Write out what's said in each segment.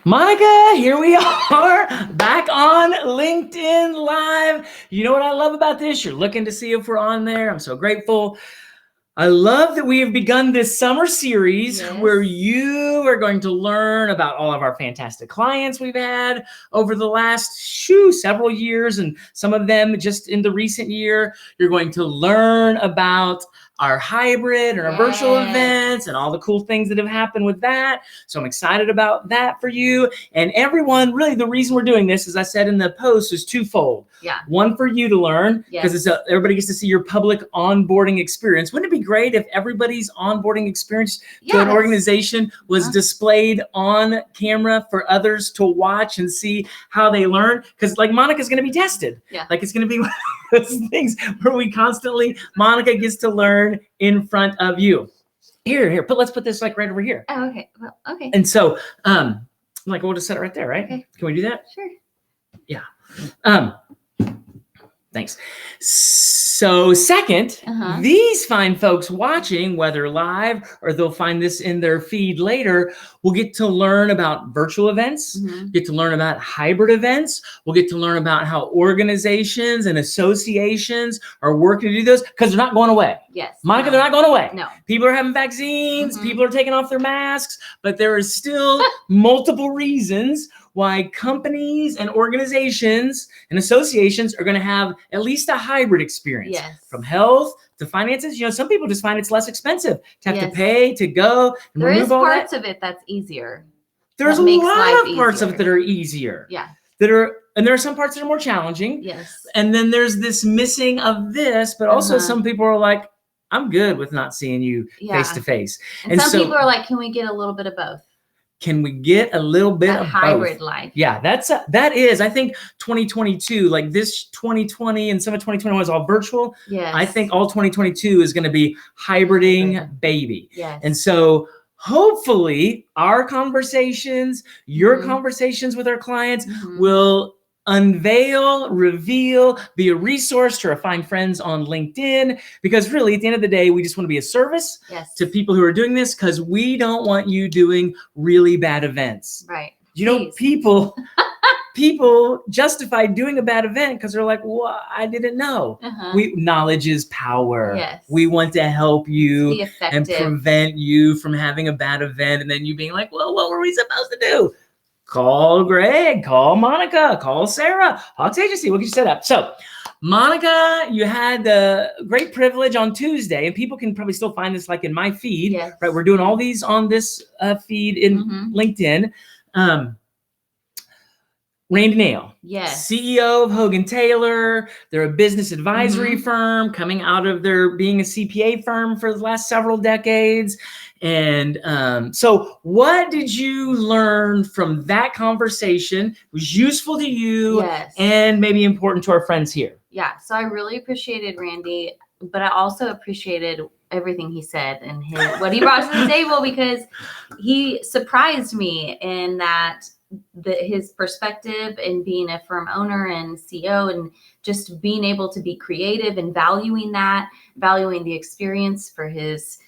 Monica, here we are back on LinkedIn Live. You know what I love about this? You're looking to see if we're on there. I'm so grateful. I love that we have begun this summer series where you are going to learn about all of our fantastic clients we've had over the last several years, and some of them just in the recent year. You're going to learn about our hybrid and our virtual events and all the cool things that have happened with that. So I'm excited about that for you. And everyone, really the reason we're doing this, as I said in the post, is twofold. One, for you to learn, because everybody gets to see your public onboarding experience. Wouldn't it be great if everybody's onboarding experience to an organization was displayed on camera for others to watch and see how they learn? Because like Monica's going to be tested. Like it's going to be one of those things where we constantly, Monica gets to learn in front of you. Here, let's put this like right over here. Oh, okay. Well, okay. And so, like we'll just set it right there, right? Okay. Can we do that? Sure. Yeah. Thanks. So second, these fine folks watching, whether live or they'll find this in their feed later, will get to learn about virtual events, get to learn about hybrid events. We'll get to learn about how organizations and associations are working to do those, because they're not going away. Monica, they're not going away. No. People are having vaccines, people are taking off their masks, but there is still multiple reasons why companies and organizations and associations are going to have at least a hybrid experience. From health to finances. You know, some people just find it's less expensive to have to pay to go and remove all that. There is parts of it that's easier. There's a lot of parts of it that are easier. And there are some parts that are more challenging. And then there's this missing of this, but also some people are like, I'm good with not seeing you face to face. And some people are like, can we get a little bit of both? Can we get a little bit of hybrid both? life? Yeah, that is, I think 2022, like this 2020 and some of 2021 was all virtual. I think all 2022 is going to be hybriding baby. And so hopefully our conversations, your conversations with our clients will unveil, reveal, be a resource to our fine friends on LinkedIn, because really at the end of the day, we just want to be a service to people who are doing this, because we don't want you doing really bad events. You know, people justify doing a bad event because they're like, well, I didn't know. Knowledge is power. We want to help you and prevent you from having a bad event and then you being like, well, what were we supposed to do? Call Greg, call Monica, call Sarah, Hawks Agency, we'll get you set up. So Monica, you had the great privilege on Tuesday, and people can probably still find this like in my feed, right? We're doing all these on this feed in LinkedIn. Randy Nail, CEO of Hogan Taylor. They're a business advisory firm coming out of their being a CPA firm for the last several decades. And so what did you learn from that conversation? It was useful to you and maybe important to our friends here. So I really appreciated Randy, but I also appreciated everything he said and what he brought to the table, because he surprised me in that his perspective in being a firm owner and CEO, and just being able to be creative and valuing the experience for his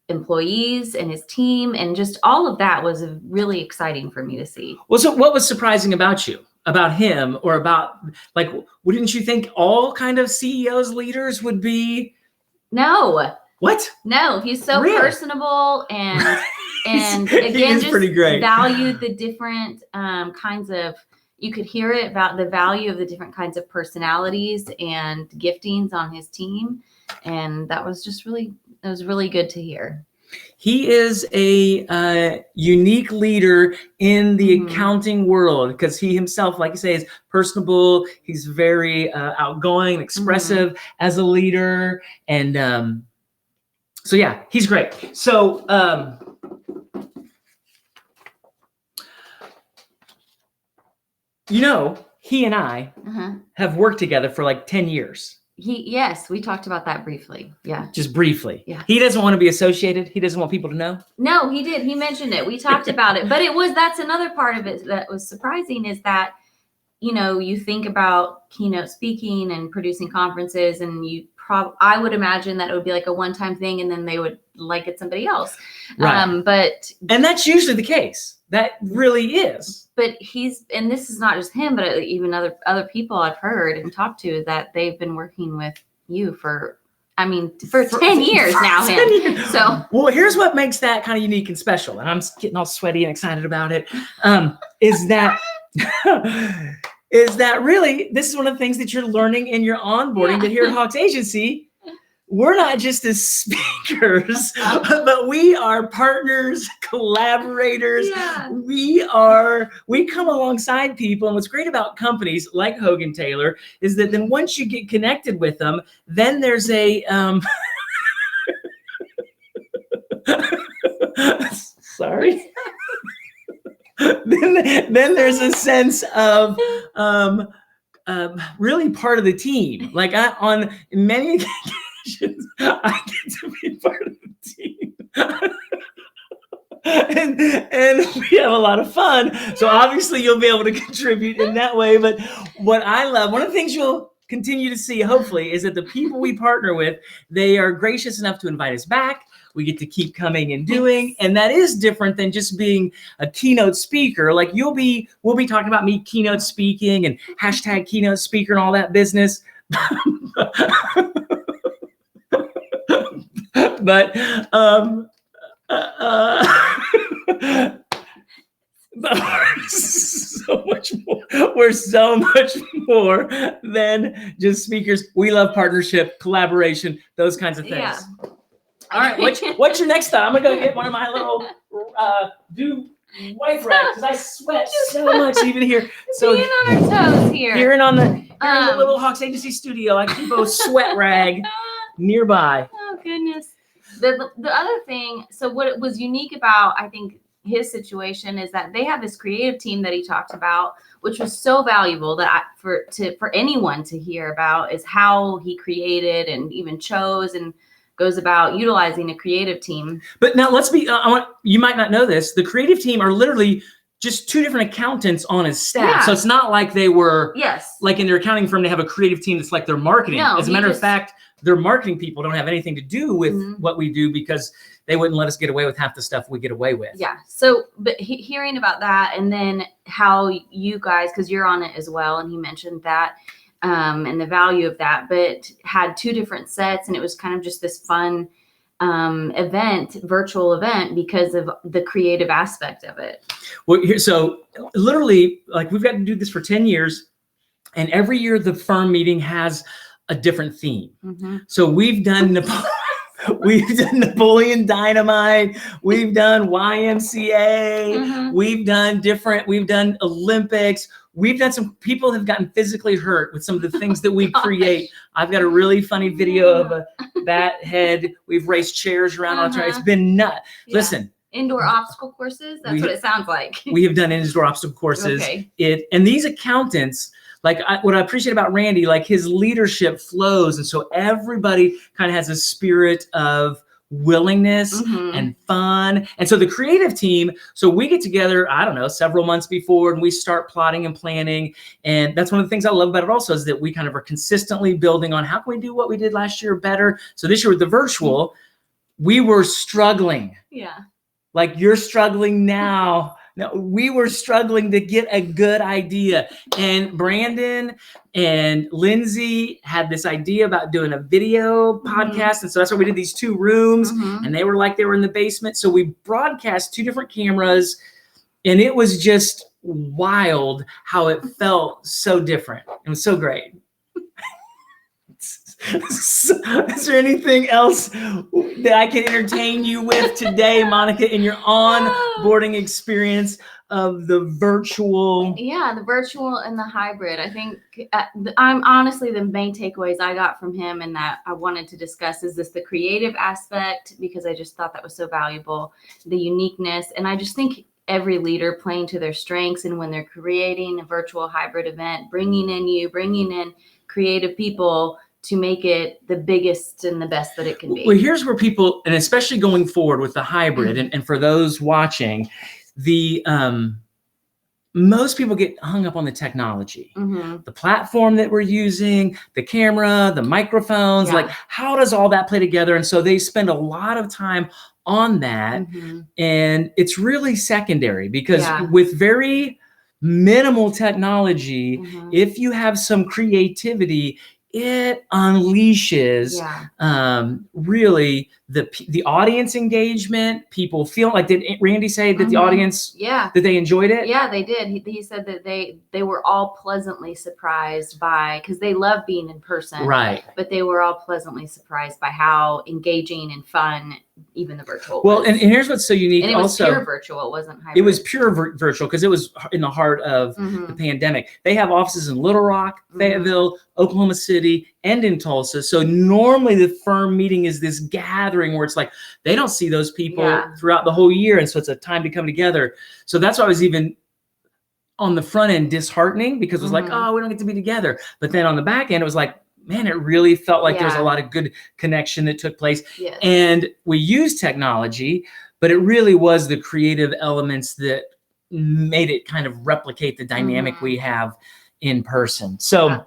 employees and his team, and just all of that was really exciting for me to see. Well, so what was surprising about you, about him, or about, like, wouldn't you think all kind of CEOs, leaders would be? No. What? No, he's so personable and again, just pretty great. Valued the different kinds of, you could hear it about the value of the different kinds of personalities and giftings on his team. And that was just it was really good to hear. He is a unique leader in the accounting world, because he himself, like you say, is personable. He's very outgoing, expressive as a leader. And so, yeah, he's great. So, you know, he and I have worked together for like 10 years. Yes, we talked about that briefly. Yeah. Just briefly. Yeah. He doesn't want to be associated. He doesn't want people to know. No, he did. He mentioned it. We talked about it. But that's another part of it that was surprising, is that, you know, you think about keynote speaking and producing conferences, and you I would imagine that it would be like a one-time thing, and then they would like it somebody else. Right. And that's usually the case. That really is. But and this is not just him, but even other people I've heard and talked to, that they've been working with you for 10 years now. 10 years. So, well, here's what makes that kind of unique and special, and I'm getting all sweaty and excited about it. Is that really, this is one of the things that you're learning in your onboarding, that here at Hawks Agency, we're not just as speakers, but we are partners, collaborators. Yeah. We come alongside people. And what's great about companies like Hogan Taylor is that then once you get connected with them, then there's a, sorry. then there's a sense of, really part of the team. Like on many occasions, I get to be part of the team. and we have a lot of fun. So obviously you'll be able to contribute in that way. But what I love, one of the things you'll continue to see, hopefully, is that the people we partner with, they are gracious enough to invite us back. We get to keep coming and doing. And that is different than just being a keynote speaker. Like we'll be talking about me keynote speaking and hashtag keynote speaker and all that business. But we're so much more than just speakers. We love partnership, collaboration, those kinds of things. Yeah. All right, what's your next thought? I'm gonna go get one of my little wipe rack because I sweat so much even here. So being on our toes here. In the little Hawks Agency studio, I keep a sweat rag nearby. Oh goodness. The other thing, so what was unique about, I think, his situation is that they have this creative team that he talked about, which was so valuable that for anyone to hear about, is how he created and even chose and goes about utilizing a creative team. But now you might not know this. The creative team are literally just two different accountants on his staff. Yeah. So it's not like they were, yes, like in their accounting firm, they have a creative team that's like their marketing. No, as a matter of fact, their marketing people don't have anything to do with what we do because they wouldn't let us get away with half the stuff we get away with. Yeah. So, but hearing about that, and then how you guys, because you're on it as well, and he mentioned that, and the value of that, but had two different sets, and it was kind of just this fun virtual event because of the creative aspect of it. Well, so literally, like, we've got to do this for 10 years, and every year the firm meeting has a different theme. So we've done Napoleon Dynamite, we've done YMCA, we've done Olympics, we've done some people have gotten physically hurt with some of the things that we create. I've got a really funny video of a bat head. We've raced chairs around on it's been nuts. Yeah. Listen. Indoor obstacle courses, that's what it sounds like. We have done indoor obstacle courses. Okay. And these accountants, like what I appreciate about Randy, like his leadership flows. And so everybody kind of has a spirit of willingness and fun. And so the creative team, so we get together, I don't know, several months before, and we start plotting and planning. And that's one of the things I love about it also, is that we kind of are consistently building on how can we do what we did last year better. So this year with the virtual, we were struggling. Yeah. Like you're struggling now. No, we were struggling to get a good idea. And Brandon and Lindsay had this idea about doing a video podcast. And so that's why we did these two rooms, and they were like they were in the basement. So we broadcast two different cameras, and it was just wild how it felt so different. It was so great. Is there anything else that I can entertain you with today, Monica, in your onboarding experience of the virtual? Yeah, the virtual and the hybrid. I think I'm honestly, the main takeaways I got from him and that I wanted to discuss is the creative aspect, because I just thought that was so valuable, the uniqueness. And I just think every leader playing to their strengths, and when they're creating a virtual hybrid event, bringing in creative people to make it the biggest and the best that it can be. Well, here's where people, and especially going forward with the hybrid, and for those watching, most people get hung up on the technology, Mm-hmm. the platform that we're using, the camera, the microphones, Yeah. like how does all that play together? And so they spend a lot of time on that. Mm-hmm. And it's really secondary because Yeah. with very minimal technology, Mm-hmm. if you have some creativity, it unleashes really the audience engagement. People feel like, did Randy say that the audience, Yeah, that they enjoyed it? Yeah, they did. He said that they were all pleasantly surprised by, because they love being in person, Right. but they were all pleasantly surprised by how engaging and fun even the virtual Well, was. and here's what's so unique. And it was also pure virtual. It wasn't hybrid. It was pure virtual because it was in the heart of the pandemic. They have offices in Little Rock, Fayetteville, Oklahoma City, and in Tulsa. So normally the firm meeting is this gathering where it's like they don't see those people throughout the whole year. And so it's a time to come together. So that's why I was even on the front end disheartening, because it was like, oh, we don't get to be together. But then on the back end, it was like, man, it really felt like there was a lot of good connection that took place. Yes. And we used technology, but it really was the creative elements that made it kind of replicate the dynamic we have in person. So,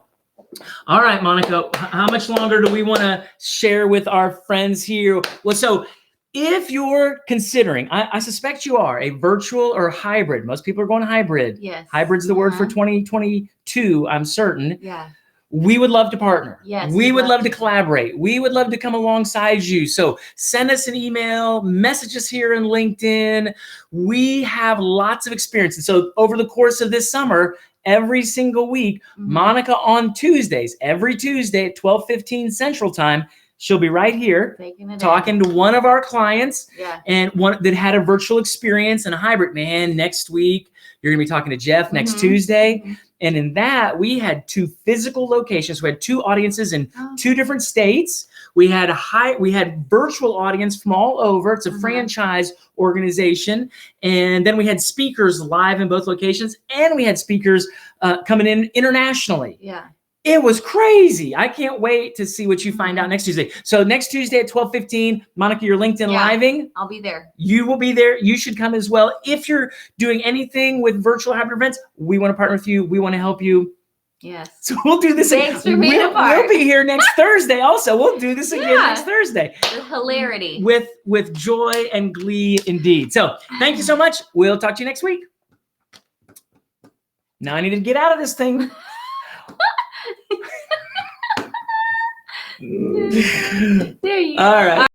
all right, Monica, how much longer do we want to share with our friends here? Well, so if you're considering, I suspect you are, a virtual or hybrid. Most people are going hybrid. Yes. Hybrid's the word for 2022, I'm certain. Yeah. We would love to partner. Yes, we would love to collaborate. We would love to come alongside you. So send us an email, message us here in LinkedIn. We have lots of experience. And so over the course of this summer, every single week, Monica on Tuesdays, every Tuesday at 12:15 Central Time, she'll be right here talking to one of our clients and one that had a virtual experience and a hybrid. Man, next week, you're going to be talking to Jeff next Tuesday. And in that, we had 2 physical locations. We had 2 audiences in 2 different states. We had virtual audience from all over. It's a franchise organization. And then we had speakers live in both locations, and we had speakers coming in internationally. Yeah. It was crazy. I can't wait to see what you find out next Tuesday. So next Tuesday at 12:15, Monica, you're LinkedIn living. I'll be there. You will be there. You should come as well. If you're doing anything with virtual hybrid events, we want to partner with you. We want to help you. Yes. So we'll do this. Thanks for being a part. We'll be here next Thursday also. We'll do this again next Thursday. The hilarity. With joy and glee indeed. So thank you so much. We'll talk to you next week. Now I need to get out of this thing. There you go. All right.